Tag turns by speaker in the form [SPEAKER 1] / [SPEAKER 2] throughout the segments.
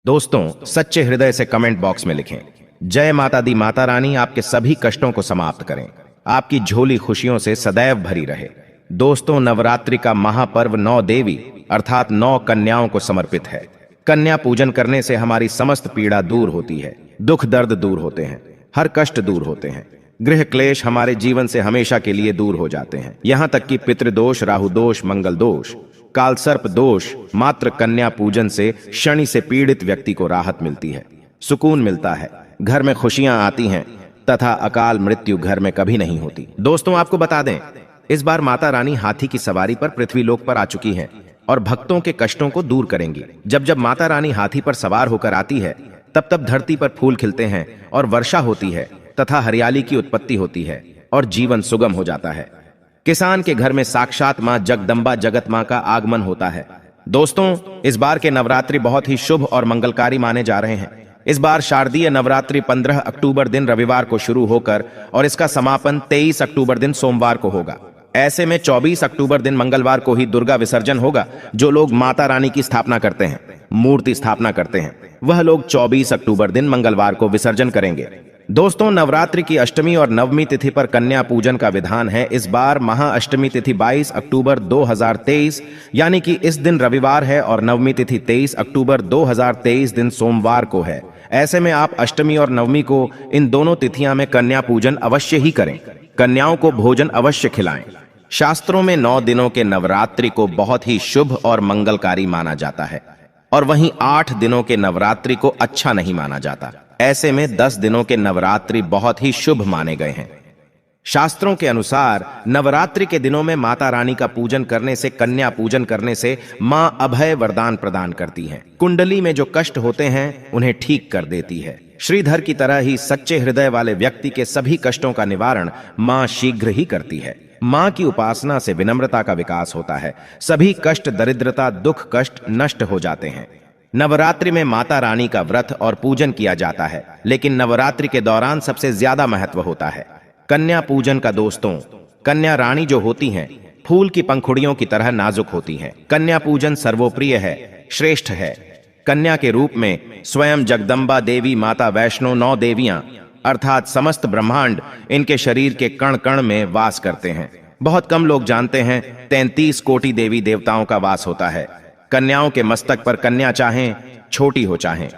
[SPEAKER 1] दोस्तों, सच्चे हृदय से कमेंट बॉक्स में लिखें, जय माता दी माता रानी आपके सभी कष्टों को समाप्त करें, आपकी झोली खुशियों से सदैव भरी रहे। दोस्तों, नवरात्रि का महापर्व 9 देवी अर्थात 9 कन्याओं को समर्पित है। कन्या पूजन करने से हमारी समस्त पीड़ा दूर होती है, दुख दर्द दूर होते हैं, हर कष्ट दूर होते हैं, गृह क्लेश हमारे जीवन से हमेशा के लिए दूर हो जाते हैं। यहाँ तक कि पितृदोष, राहु दोष, मंगल दोष, काल सर्प दोष, मात्र कन्या पूजन से शनि से पीड़ित व्यक्ति को राहत मिलती है, सुकून मिलता है, घर में खुशियां आती हैं तथा अकाल मृत्यु घर में कभी नहीं होती। दोस्तों, आपको बता दें, इस बार माता रानी हाथी की सवारी पर पृथ्वीलोक पर आ चुकी हैं और भक्तों के कष्टों को दूर करेंगी। जब जब माता रानी हाथी पर सवार होकर आती है, तब तब धरती पर फूल खिलते हैं और वर्षा होती है तथा हरियाली की उत्पत्ति होती है और जीवन सुगम हो जाता है। किसान के घर में साक्षात मां जगदम्बा जगत मां का आगमन होता है। दोस्तों, इस बार के नवरात्रि बहुत ही शुभ और मंगलकारी माने जा रहे हैं। इस बार शारदीय नवरात्रि 15 अक्टूबर दिन रविवार को शुरू होकर और इसका समापन 23 अक्टूबर दिन सोमवार को होगा। ऐसे में 24 अक्टूबर दिन मंगलवार को ही दुर्गा विसर्जन होगा। जो लोग माता रानी की स्थापना करते हैं, मूर्ति स्थापना करते हैं, वह लोग 24 अक्टूबर दिन मंगलवार को विसर्जन करेंगे। दोस्तों, नवरात्रि की अष्टमी और नवमी तिथि पर कन्या पूजन का विधान है। इस बार महाअष्टमी तिथि 22 अक्टूबर 2023 यानी कि इस दिन रविवार है और नवमी तिथि 23 अक्टूबर 2023 दिन सोमवार को है। ऐसे में आप अष्टमी और नवमी को इन दोनों तिथियां में कन्या पूजन अवश्य ही करें। कन्याओं को भोजन अवश्य खिलाएं। शास्त्रों में 9 दिनों के नवरात्रि को बहुत ही शुभ और मंगलकारी माना जाता है और वहीं 8 दिनों के नवरात्रि को अच्छा नहीं माना जाता। ऐसे में 10 दिनों के नवरात्रि बहुत ही शुभ माने गए हैं। शास्त्रों के अनुसार नवरात्रि के दिनों में माता रानी का पूजन करने से, कन्या पूजन करने से मां अभय वरदान प्रदान करती हैं। कुंडली में जो कष्ट होते हैं उन्हें ठीक कर देती है। श्रीधर की तरह ही सच्चे हृदय वाले व्यक्ति के सभी कष्टों का निवारण मां शीघ्र ही करती है। मां की उपासना से विनम्रता का विकास होता है। सभी कष्ट, दरिद्रता, दुख, कष्ट नष्ट हो जाते हैं। नवरात्रि में माता रानी का व्रत और पूजन किया जाता है, लेकिन नवरात्रि के दौरान सबसे ज्यादा महत्व होता है कन्या पूजन का। दोस्तों, कन्या रानी जो होती हैं, फूल की पंखुड़ियों की तरह नाजुक होती हैं। कन्या पूजन सर्वोप्रिय है, श्रेष्ठ है। कन्या के रूप में स्वयं जगदम्बा देवी, माता वैष्णो, 9 देवियां अर्थात समस्त ब्रह्मांड इनके शरीर के कण कण में वास करते हैं। बहुत कम लोग जानते हैं 33 कोटि देवी देवताओं का वास होता है। कन्याओं के मस्तक पर कन्या चाहें छोटी हो चाहें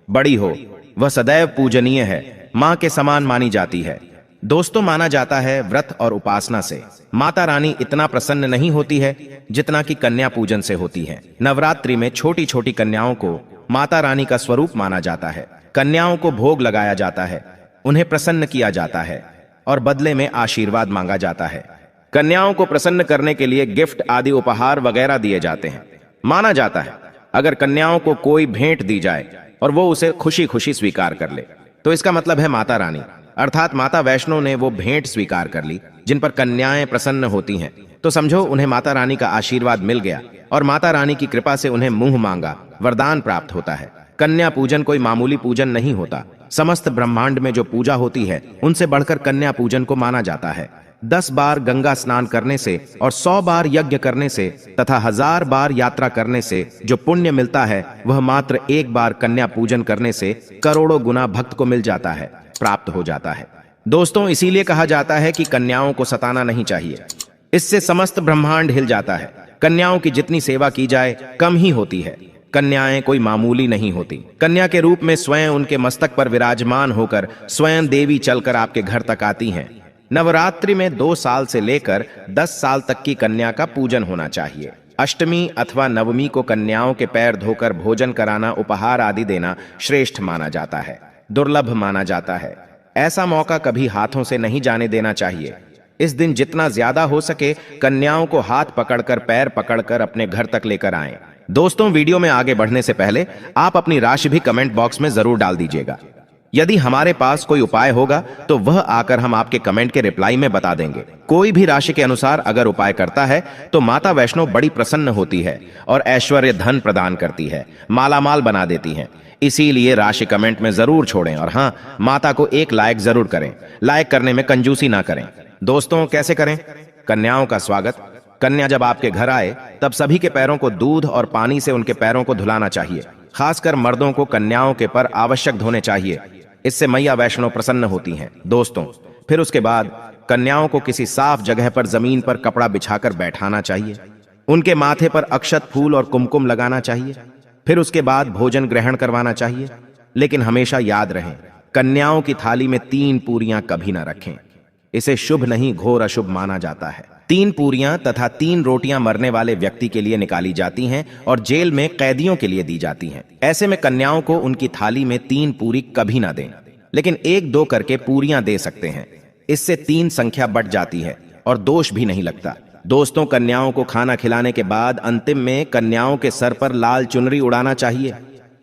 [SPEAKER 1] बड़ी हो, वह सदैव पूजनीय है, मां के समान मानी जाती है। दोस्तों, माना जाता है व्रत और उपासना से माता रानी इतना प्रसन्न नहीं होती है जितना कि कन्या पूजन से होती है। नवरात्रि में छोटी छोटी कन्याओं को माता रानी का स्वरूप माना जाता है। कन्याओं को भोग लगाया जाता है, उन्हें प्रसन्न किया जाता है और बदले में आशीर्वाद मांगा जाता है। कन्याओं को प्रसन्न करने के लिए गिफ्ट आदि उपहार वगैरह दिए जाते हैं। माना जाता है अगर कन्याओं को कोई भेंट दी जाए और वो उसे खुशी खुशी स्वीकार कर ले, तो इसका मतलब है माता रानी अर्थात माता वैष्णो ने वो भेंट स्वीकार कर ली। जिन पर कन्याएं प्रसन्न होती हैं, तो समझो उन्हें माता रानी का आशीर्वाद मिल गया और माता रानी की कृपा से उन्हें मुंह मांगा वरदान प्राप्त होता है। कन्या पूजन कोई मामूली पूजन नहीं होता। समस्त ब्रह्मांड में जो पूजा होती है, उनसे बढ़कर कन्या पूजन को माना जाता है। 10 बार गंगा स्नान करने से और 100 बार यज्ञ करने से तथा 1000 बार यात्रा करने से जो पुण्य मिलता है, वह मात्र 1 बार कन्या पूजन करने से करोड़ों गुना भक्त को मिल जाता है, प्राप्त हो जाता है। दोस्तों, इसीलिए कहा जाता है कि कन्याओं को सताना नहीं चाहिए, इससे समस्त ब्रह्मांड हिल जाता है। कन्याओं की जितनी सेवा की जाए कम ही होती है। कन्याएं कोई मामूली नहीं होती। कन्या के रूप में स्वयं उनके मस्तक पर विराजमान होकर स्वयं देवी चलकर आपके घर तक आती हैं। नवरात्रि में 2 साल से लेकर 10 साल तक की कन्या का पूजन होना चाहिए। अष्टमी अथवा नवमी को कन्याओं के पैर धोकर भोजन कराना, उपहार आदि देना श्रेष्ठ माना जाता है, दुर्लभ माना जाता है। ऐसा मौका कभी हाथों से नहीं जाने देना चाहिए। इस दिन जितना ज्यादा हो सके कन्याओं को हाथ पकड़कर, पैर पकड़कर अपने घर तक लेकर आएं। दोस्तों, वीडियो में आगे बढ़ने से पहले आप अपनी राशि भी कमेंट बॉक्स में जरूर डाल दीजिएगा। यदि हमारे पास कोई उपाय होगा तो वह आकर हम आपके कमेंट के रिप्लाई में बता देंगे। कोई भी राशि के अनुसार अगर उपाय करता है तो माता वैष्णो बड़ी प्रसन्न होती है और ऐश्वर्य धन प्रदान करती है, मालामाल बना देती हैं। इसीलिए राशि कमेंट में जरूर छोड़ें और हाँ, माता को एक लाइक जरूर करें। लाइक करने में कंजूसी ना करें। दोस्तों, कैसे करें? कन्याओं का स्वागत। कन्या जब आपके घर आए तब सभी के पैरों को दूध और पानी से उनके पैरों को धुलाना चाहिए। खासकर मर्दों को कन्याओं के पर आवश्यक धोने चाहिए, इससे मैया वैष्णो प्रसन्न होती हैं। दोस्तों, फिर उसके बाद कन्याओं को किसी साफ जगह पर जमीन पर कपड़ा बिछाकर बैठाना चाहिए। उनके माथे पर अक्षत, फूल और कुमकुम लगाना चाहिए। फिर उसके बाद भोजन ग्रहण करवाना चाहिए। लेकिन हमेशा याद रहे, कन्याओं की थाली में 3 पूरियां कभी ना रखें। इसे शुभ नहीं, घोर अशुभ माना जाता है। 3 पूरियां तथा 3 रोटियां मरने वाले व्यक्ति के लिए निकाली जाती हैं और जेल में कैदियों के लिए दी जाती हैं। ऐसे में कन्याओं को उनकी थाली में 3 पूरी कभी ना दें, लेकिन 1-2 करके पूरियां दे सकते हैं। इससे 3 संख्या बढ़ जाती है और दोष भी नहीं लगता। दोस्तों, कन्याओं को खाना खिलाने के बाद अंतिम में कन्याओं के सर पर लाल चुनरी उड़ाना चाहिए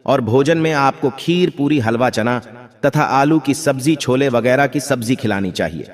[SPEAKER 1] और भोजन में आपको खीर, पूरी, हलवा, चना तथा आलू की सब्जी, छोले वगैरह की सब्जी खिलानी चाहिए।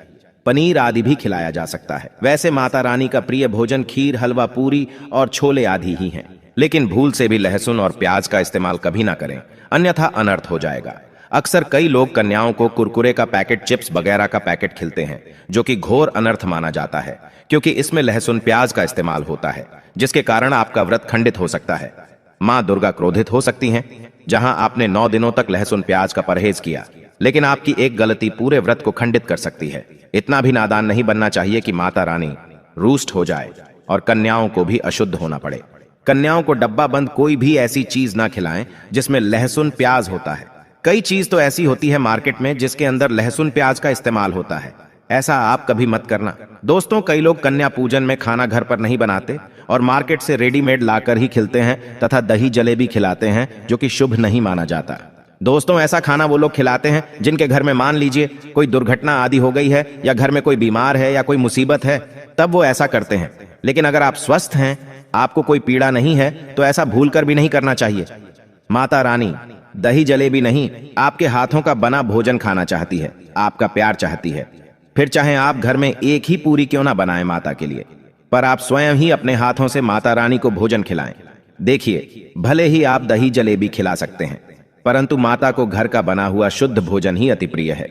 [SPEAKER 1] पनीर आदि भी खिलाया जा सकता है। वैसे माता रानी का प्रिय भोजन खीर, हलवा, पूरी और छोले आदि ही हैं। लेकिन भूल से भी लहसुन और प्याज का इस्तेमाल कभी ना करें, अन्यथा अनर्थ हो जाएगा। अक्सर कई लोग कन्याओं को कुरकुरे का पैकेट, चिप्स वगैरह का पैकेट खिलाते हैं, जो कि घोर अनर्थ माना जाता है, क्योंकि इसमें लहसुन, प्याज का इस्तेमाल होता है, जिसके कारण आपका व्रत खंडित हो सकता है। मां दुर्गा क्रोधित हो सकती हैं। जहां आपने 9 दिनों तक लहसुन प्याज का परहेज किया, लेकिन आपकी एक गलती पूरे व्रत को खंडित कर सकती है। इतना भी नादान नहीं बनना चाहिए कि माता रानी रूष्ट हो जाए और कन्याओं को भी अशुद्ध होना पड़े। कन्याओं को डब्बा बंद कोई भी ऐसी चीज ना खिलाएं जिसमें लहसुन, प्याज होता है। कई चीज तो ऐसी होती है मार्केट में जिसके अंदर लहसुन, प्याज का इस्तेमाल होता है। ऐसा आप कभी मत करना। दोस्तों, कई लोग कन्या पूजन में खाना घर पर नहीं बनाते और मार्केट से रेडीमेड लाकर ही खिलाते हैं तथा दही जलेबी खिलाते हैं, जो कि शुभ नहीं माना जाता। दोस्तों, ऐसा खाना वो लोग खिलाते हैं जिनके घर में मान लीजिए कोई दुर्घटना आदि हो गई है या घर में कोई बीमार है या कोई मुसीबत है, तब वो ऐसा करते हैं। लेकिन अगर आप स्वस्थ हैं, आपको कोई पीड़ा नहीं है, तो ऐसा भूलकर भी नहीं करना चाहिए। माता रानी दही जलेबी नहीं, आपके हाथों का बना भोजन खाना चाहती है, आपका प्यार चाहती है। फिर चाहे आप घर में एक ही पूरी क्यों ना बनाएं माता के लिए, पर आप स्वयं ही अपने हाथों से माता रानी को भोजन खिलाएं। देखिए, भले ही आप दही जलेबी खिला सकते हैं, परंतु माता को घर का बना हुआ शुद्ध भोजन ही अति प्रिय है।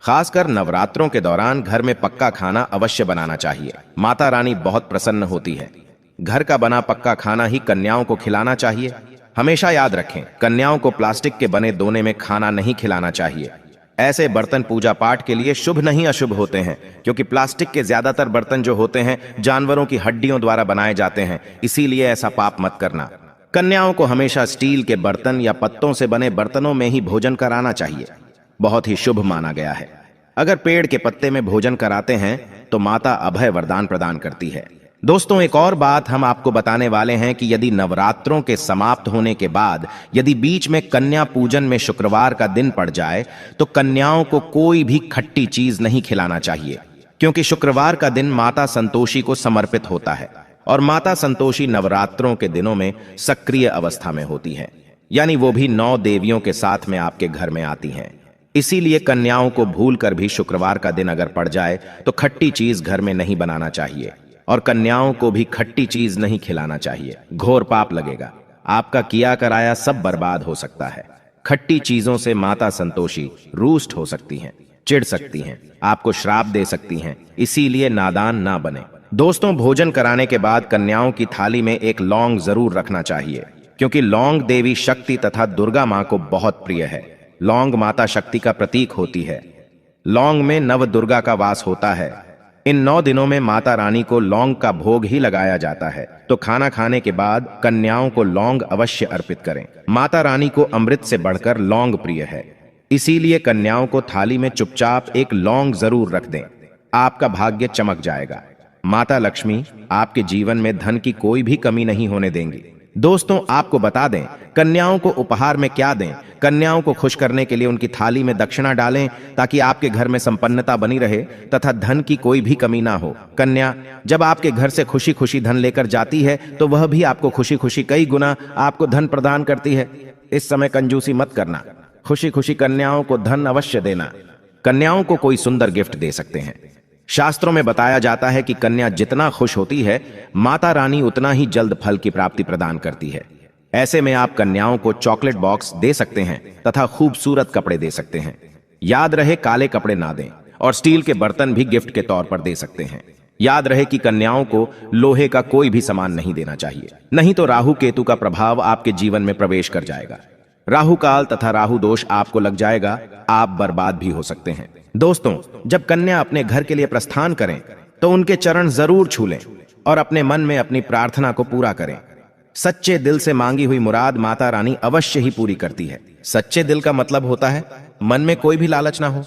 [SPEAKER 1] खासकर नवरात्रों के दौरान घर में पक्का खाना अवश्य बनाना चाहिए। माता रानी बहुत प्रसन्न होती है। घर का बना पक्का खाना ही कन्याओं को खिलाना चाहिए। हमेशा याद रखें, कन्याओं को प्लास्टिक के बने दोने में खाना नहीं खिलाना चाहिए। ऐसे बर्तन पूजा पाठ के लिए शुभ नहीं अशुभ होते हैं, क्योंकि प्लास्टिक के ज्यादातर बर्तन जो होते हैं जानवरों की हड्डियों द्वारा बनाए जाते हैं, इसीलिए ऐसा पाप मत करना। कन्याओं को हमेशा स्टील के बर्तन या पत्तों से बने बर्तनों में ही भोजन कराना चाहिए, बहुत ही शुभ माना गया है। अगर पेड़ के पत्ते में भोजन कराते हैं तो माता अभय वरदान प्रदान करती है। दोस्तों, एक और बात हम आपको बताने वाले हैं कि यदि नवरात्रों के समाप्त होने के बाद यदि बीच में कन्या पूजन में शुक्रवार का दिन पड़ जाए तो कन्याओं को कोई भी खट्टी चीज नहीं खिलाना चाहिए, क्योंकि शुक्रवार का दिन माता संतोषी को समर्पित होता है और माता संतोषी नवरात्रों के दिनों में सक्रिय अवस्था में होती है, यानी वो भी 9 देवियों के साथ में आपके घर में आती हैं। इसीलिए कन्याओं को भूलकर भी शुक्रवार का दिन अगर पड़ जाए तो खट्टी चीज घर में नहीं बनाना चाहिए और कन्याओं को भी खट्टी चीज नहीं खिलाना चाहिए। घोर पाप लगेगा, आपका किया कराया सब बर्बाद हो सकता है। खट्टी चीजों से माता संतोषी रूष्ट हो सकती हैं, चिढ़ सकती हैं, आपको श्राप दे सकती हैं, इसीलिए नादान ना बने। दोस्तों, भोजन कराने के बाद कन्याओं की थाली में एक लौंग जरूर रखना चाहिए, क्योंकि लौंग देवी शक्ति तथा दुर्गा मां को बहुत प्रिय है। लौंग माता शक्ति का प्रतीक होती है। लौंग में नव दुर्गा का वास होता है। इन 9 दिनों में माता रानी को लौंग का भोग ही लगाया जाता है, तो खाना खाने के बाद कन्याओं को लौंग अवश्य अर्पित करें। माता रानी को अमृत से बढ़कर लौंग प्रिय है, इसीलिए कन्याओं को थाली में चुपचाप एक लौंग जरूर रख दें, आपका भाग्य चमक जाएगा। माता लक्ष्मी आपके जीवन में धन की कोई भी कमी नहीं होने देंगी। दोस्तों, आपको बता दें, कन्याओं को उपहार में क्या दें। कन्याओं को खुश करने के लिए उनकी थाली में दक्षिणा डालें, ताकि आपके घर में संपन्नता बनी रहे तथा धन की कोई भी कमी ना हो। कन्या जब आपके घर से खुशी खुशी धन लेकर जाती है तो वह भी आपको खुशी खुशी कई गुना आपको धन प्रदान करती है। इस समय कंजूसी मत करना, खुशी खुशी कन्याओं को धन अवश्य देना। कन्याओं को कोई सुंदर गिफ्ट दे सकते हैं। शास्त्रों में बताया जाता है कि कन्या जितना खुश होती है, माता रानी उतना ही जल्द फल की प्राप्ति प्रदान करती है। ऐसे में आप कन्याओं को चॉकलेट बॉक्स दे सकते हैं तथा खूबसूरत कपड़े दे सकते हैं। याद रहे, काले कपड़े ना दें और स्टील के बर्तन भी गिफ्ट के तौर पर दे सकते हैं। याद रहे कि कन्याओं को लोहे का कोई भी सामान नहीं देना चाहिए, नहीं तो राहु केतु का प्रभाव आपके जीवन में प्रवेश कर जाएगा। राहु काल तथा राहु दोष आपको लग जाएगा, आप बर्बाद भी हो सकते हैं। दोस्तों, जब कन्या अपने घर के लिए प्रस्थान करें तो उनके चरण जरूर छू लें और अपने मन में अपनी प्रार्थना को पूरा करें। सच्चे दिल से मांगी हुई मुराद माता रानी अवश्य ही पूरी करती है। सच्चे दिल का मतलब होता है मन में कोई भी लालच ना हो,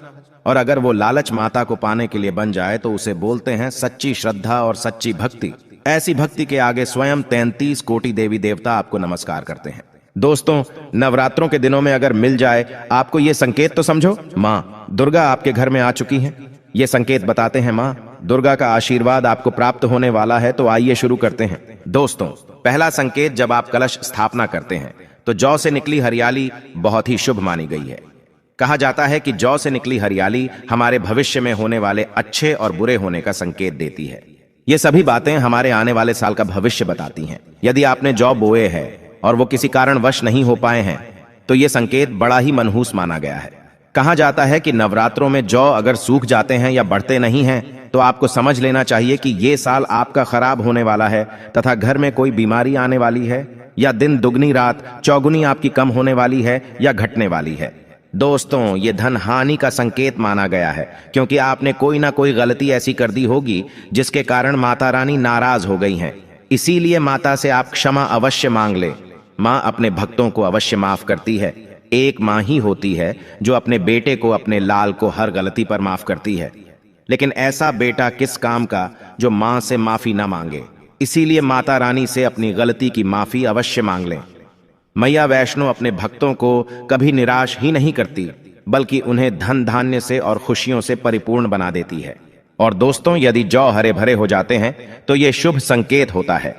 [SPEAKER 1] और अगर वो लालच माता को पाने के लिए बन जाए तो उसे बोलते हैं सच्ची श्रद्धा और सच्ची भक्ति। ऐसी भक्ति के आगे स्वयं 33 कोटि देवी देवता आपको नमस्कार करते हैं। दोस्तों, नवरात्रों के दिनों में अगर मिल जाए आपको ये संकेत तो समझो, माँ दुर्गा आपके घर में आ चुकी हैं। ये संकेत बताते हैं माँ दुर्गा का आशीर्वाद आपको प्राप्त होने वाला है। तो आइए शुरू करते हैं। दोस्तों, पहला संकेत, जब आप कलश स्थापना करते हैं तो जौ से निकली हरियाली बहुत ही शुभ मानी गई है। कहा जाता है कि जौ से निकली हरियाली हमारे भविष्य में होने वाले अच्छे और बुरे होने का संकेत देती है। ये सभी बातें हमारे आने वाले साल का भविष्य बताती हैं। यदि आपने जौ बोए हैं और वो किसी कारणवश नहीं हो पाए हैं तो ये संकेत बड़ा ही मनहूस माना गया है। कहा जाता है कि नवरात्रों में जौ अगर सूख जाते हैं या बढ़ते नहीं हैं तो आपको समझ लेना चाहिए कि ये साल आपका खराब होने वाला है तथा घर में कोई बीमारी आने वाली है, या दिन दुगनी रात चौगुनी आपकी कम होने वाली है या घटने वाली है। दोस्तों, ये धन हानि का संकेत माना गया है, क्योंकि आपने कोई ना कोई गलती ऐसी कर दी होगी जिसके कारण माता रानी नाराज हो गई हैं। इसीलिए माता से आप क्षमा अवश्य मांग ले। माँ अपने भक्तों को अवश्य माफ करती है। एक माँ ही होती है जो अपने बेटे को, अपने लाल को हर गलती पर माफ करती है। लेकिन ऐसा बेटा किस काम का जो माँ से माफी ना मांगे। इसीलिए माता रानी से अपनी गलती की माफी अवश्य मांग लें। मैया वैष्णो अपने भक्तों को कभी निराश ही नहीं करती, बल्कि उन्हें धन धान्य से और खुशियों से परिपूर्ण बना देती है। और दोस्तों, यदि जौ हरे भरे हो जाते हैं तो ये शुभ संकेत होता है।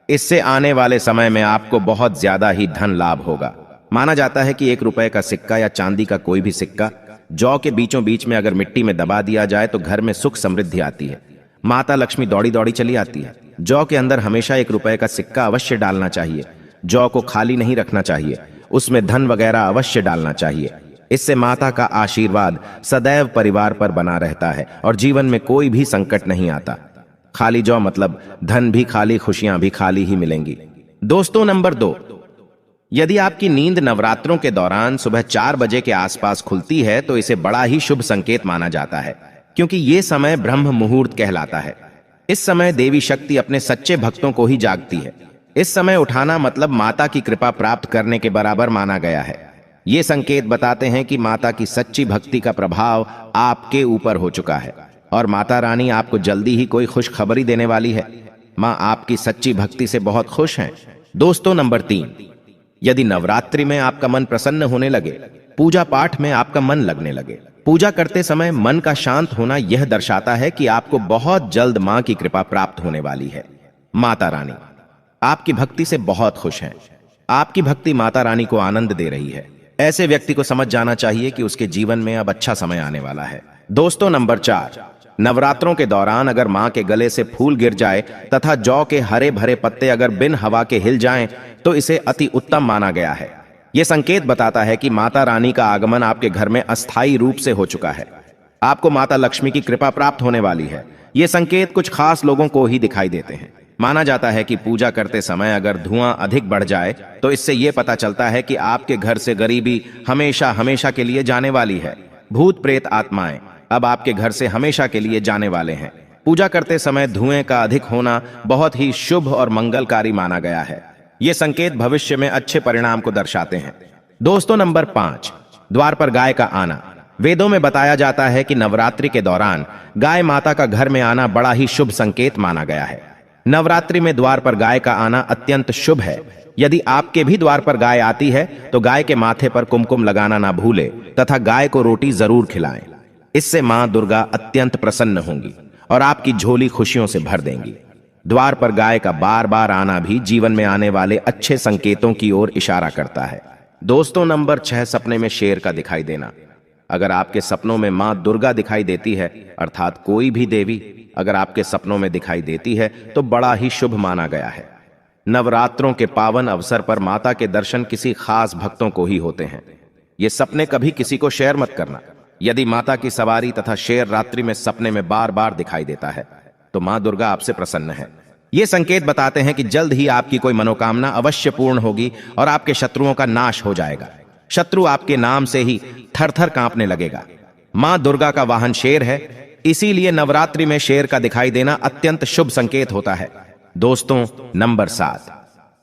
[SPEAKER 1] इससे आने वाले समय में आपको बहुत ज्यादा ही धन लाभ होगा। माना जाता है कि 1 रुपए का सिक्का या चांदी का कोई भी सिक्का जौ के बीचों बीच में अगर मिट्टी में दबा दिया जाए तो घर में सुख समृद्धि आती है। माता लक्ष्मी दौड़ी दौड़ी चली आती है। जौ के अंदर हमेशा 1 रुपए का सिक्का अवश्य डालना चाहिए। जौ को खाली नहीं रखना चाहिए, उसमें धन वगैरह अवश्य डालना चाहिए। इससे माता का आशीर्वाद सदैव परिवार पर बना रहता है और जीवन में कोई भी संकट नहीं आता। खाली जौ मतलब धन भी खाली, खुशियां भी खाली ही मिलेंगी। दोस्तों, नंबर 2, यदि आपकी नींद नवरात्रों के दौरान सुबह 4 बजे के आसपास खुलती है तो इसे बड़ा ही शुभ संकेत माना जाता है, क्योंकि ये समय ब्रह्म मुहूर्त कहलाता है। इस समय देवी शक्ति अपने सच्चे भक्तों को ही जागती है। इस समय उठाना मतलब माता की कृपा प्राप्त करने के बराबर माना गया है। ये संकेत बताते हैं कि माता की सच्ची भक्ति का प्रभाव आपके ऊपर हो चुका है और माता रानी आपको जल्दी ही कोई खुशखबरी देने वाली है। माँ आपकी सच्ची भक्ति से बहुत खुश हैं। दोस्तों, नंबर 3, यदि नवरात्रि में आपका मन प्रसन्न होने लगे, पूजा पाठ में आपका मन लगने लगे, पूजा करते समय मन का शांत होना यह दर्शाता है कि आपको बहुत जल्द माँ की कृपा प्राप्त होने वाली है। माता रानी आपकी भक्ति से बहुत खुश हैं। आपकी भक्ति माता रानी को आनंद दे रही है। ऐसे व्यक्ति को समझ जाना चाहिए कि उसके जीवन में अब अच्छा समय आने वाला है। दोस्तों, नंबर 4, नवरात्रों के दौरान अगर मां के गले से फूल गिर जाए तथा जौ के हरे भरे पत्ते अगर बिन हवा के हिल जाएं तो इसे अति उत्तम माना गया है। यह संकेत बताता है कि माता रानी का आगमन आपके घर में अस्थायी रूप से हो चुका है। आपको माता लक्ष्मी की कृपा प्राप्त होने वाली है। ये संकेत कुछ खास लोगों को ही दिखाई देते हैं। माना जाता है कि पूजा करते समय अगर धुआं अधिक बढ़ जाए तो इससे यह पता चलता है कि आपके घर से गरीबी हमेशा हमेशा के लिए जाने वाली है। भूत प्रेत आत्माएं अब आपके घर से हमेशा के लिए जाने वाले हैं। पूजा करते समय धुएं का अधिक होना बहुत ही शुभ और मंगलकारी माना गया है। ये संकेत भविष्य में अच्छे परिणाम को दर्शाते हैं। दोस्तों, नंबर 5, द्वार पर गाय का आना। वेदों में बताया जाता है कि नवरात्रि के दौरान गाय माता का घर में आना बड़ा ही शुभ संकेत माना गया है। नवरात्रि में द्वार पर गाय का आना अत्यंत शुभ है। यदि आपके भी द्वार पर गाय आती है तो गाय के माथे पर कुमकुम लगाना ना भूले तथा गाय को रोटी जरूर खिलाएं। इससे मां दुर्गा अत्यंत प्रसन्न होंगी और आपकी झोली खुशियों से भर देंगी। द्वार पर गाय का बार बार आना भी जीवन में आने वाले अच्छे संकेतों की ओर इशारा करता है। दोस्तों, नंबर 6, सपने में शेर का दिखाई देना। अगर आपके सपनों में मां दुर्गा दिखाई देती है, अर्थात कोई भी देवी अगर आपके सपनों में दिखाई देती है तो बड़ा ही शुभ माना गया है। नवरात्रों के पावन अवसर पर माता के दर्शन किसी खास भक्तों को ही होते हैं। ये सपने कभी किसी को शेयर मत करना। यदि माता की सवारी तथा शेर रात्रि में सपने में बार बार दिखाई देता है तो मां दुर्गा आपसे प्रसन्न है। ये संकेत बताते हैं कि जल्द ही आपकी कोई मनोकामना अवश्य पूर्ण होगी और आपके शत्रुओं का नाश हो जाएगा। शत्रु आपके नाम से ही थर-थर कांपने लगेगा। मां दुर्गा का वाहन शेर है, इसीलिए नवरात्रि में शेर का दिखाई देना अत्यंत शुभ संकेत होता है। दोस्तों, नंबर 7,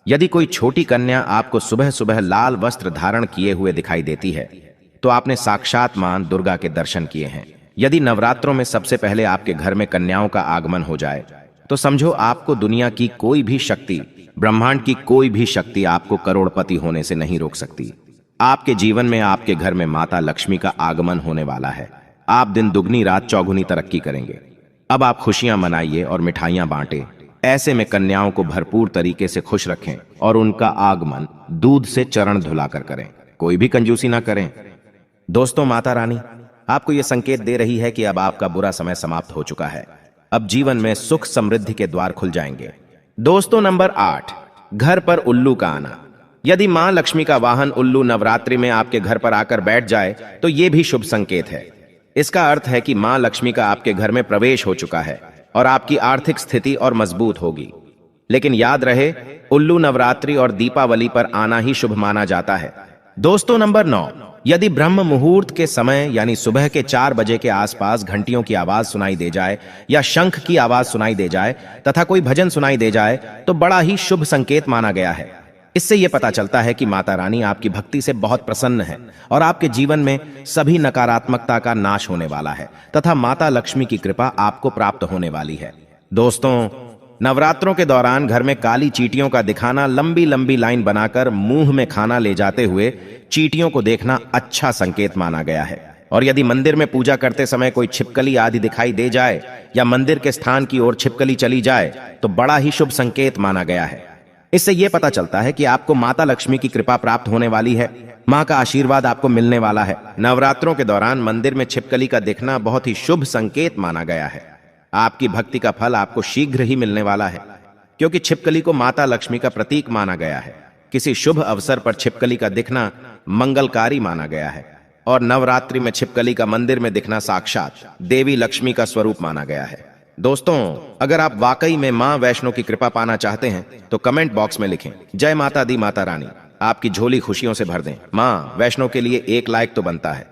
[SPEAKER 1] यदि कोई छोटी कन्या आपको सुबह सुबह लाल वस्त्र धारण किए हुए दिखाई देती है तो आपने साक्षात मां दुर्गा के दर्शन किए हैं। यदि नवरात्रों में सबसे पहले आपके घर में कन्याओं का आगमन हो जाए तो समझो आपको दुनिया की कोई भी शक्ति, ब्रह्मांड की कोई भी शक्ति आपको करोड़पति होने से नहीं रोक सकती। आपके जीवन में, आपके घर में माता लक्ष्मी का आगमन होने वाला है। आप दिन दुगनी रात चौगुनी तरक्की करेंगे। अब आप खुशियां मनाइए और मिठाइयां बांटें। ऐसे में कन्याओं को भरपूर तरीके से खुश रखें और उनका आगमन दूध से चरण धुलाकर करें, कोई भी कंजूसी ना करें। दोस्तों, माता रानी आपको यह संकेत दे रही है कि अब आपका बुरा समय समाप्त हो चुका है। अब जीवन में सुख समृद्धि के द्वार खुल जाएंगे। दोस्तों, नंबर 8, घर पर उल्लू का आना। यदि मां लक्ष्मी का वाहन उल्लू नवरात्रि में आपके घर पर आकर बैठ जाए तो यह भी शुभ संकेत है। इसका अर्थ है कि मां लक्ष्मी का आपके घर में प्रवेश हो चुका है और आपकी आर्थिक स्थिति और मजबूत होगी। लेकिन याद रहे, उल्लू नवरात्रि और दीपावली पर आना ही शुभ माना जाता है। दोस्तों, नंबर 9, यदि ब्रह्म मुहूर्त के समय यानी सुबह के 4 बजे के आसपास घंटियों की आवाज सुनाई दे जाए या शंख की आवाज सुनाई दे जाए तथा कोई भजन सुनाई दे जाए तो बड़ा ही शुभ संकेत माना गया है। इससे यह पता चलता है कि माता रानी आपकी भक्ति से बहुत प्रसन्न है और आपके जीवन में सभी नकारात्मकता का नाश होने वाला है तथा माता लक्ष्मी की कृपा आपको प्राप्त होने वाली है। दोस्तों, नवरात्रों के दौरान घर में काली चींटियों का दिखाना, लंबी लंबी लाइन बनाकर मुंह में खाना ले जाते हुए चींटियों को देखना अच्छा संकेत माना गया है। और यदि मंदिर में पूजा करते समय कोई छिपकली आदि दिखाई दे जाए या मंदिर के स्थान की ओर छिपकली चली जाए तो बड़ा ही शुभ संकेत माना गया है। इससे यह पता चलता है कि आपको माता लक्ष्मी की कृपा प्राप्त होने वाली है, मां का आशीर्वाद आपको मिलने वाला है। नवरात्रों के दौरान मंदिर में छिपकली का दिखना बहुत ही शुभ संकेत माना गया है। आपकी भक्ति का फल आपको शीघ्र ही मिलने वाला है, क्योंकि छिपकली को माता लक्ष्मी का प्रतीक माना गया है। किसी शुभ अवसर पर छिपकली का दिखना मंगलकारी माना गया है और नवरात्रि में छिपकली का मंदिर में दिखना साक्षात देवी लक्ष्मी का स्वरूप माना गया है। दोस्तों, अगर आप वाकई में मां वैष्णो की कृपा पाना चाहते हैं तो कमेंट बॉक्स में लिखें, जय माता दी माता रानी। आपकी झोली खुशियों से भर दें। मां वैष्णो के लिए एक लाइक तो बनता है।